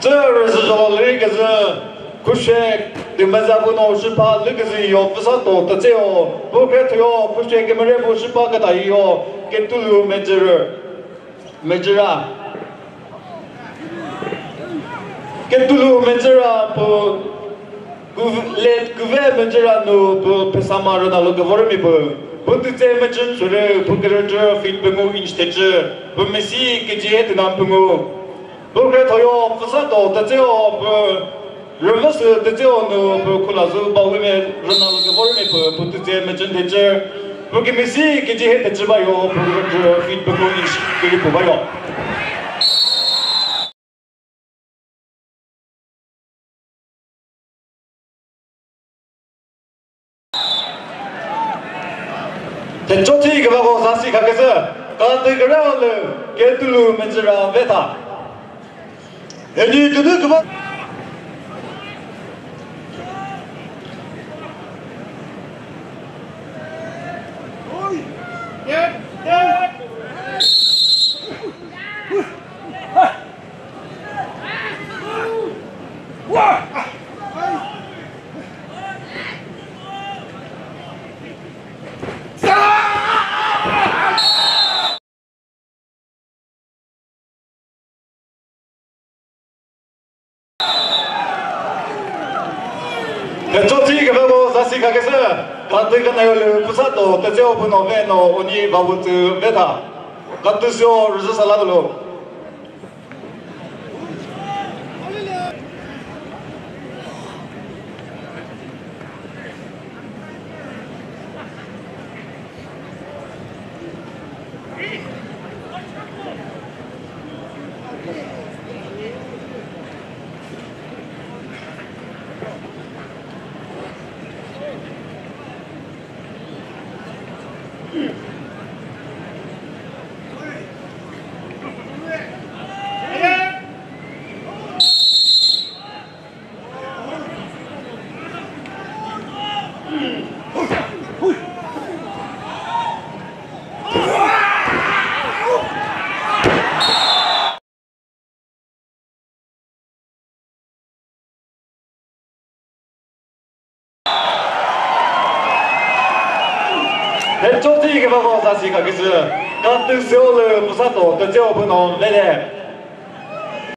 这是说那个是科学的么子不能是把那个是要不上多的这哦，不可以要科学根本就不是把个大哟，跟都有没知啊，跟都有没知啊不。Gouvernement no pesama na lo govormi bo te mechen sure pukere fit bengo instead bo mesi ke je na bengo bo kre toyo fasa do ta jeo bo reverse de jeo no bo kula zo ba we me na lo govormi bo te mechen de je bo ke mesi ke je te je ba yo bo fit bengo instead ke bo ba yo Tenchoti ke bago sasi khakesa ka te gra le ke tulu menjra veta eni tudu ke ba oi Tenchoti ke bago sasi khakesa ka te kana yo le pusato te jeo buno veno oni babut veta ka tu sio rusa salado Tenchoti ke bago sasi khakesa ka tu sio le pusato te jeo buno vele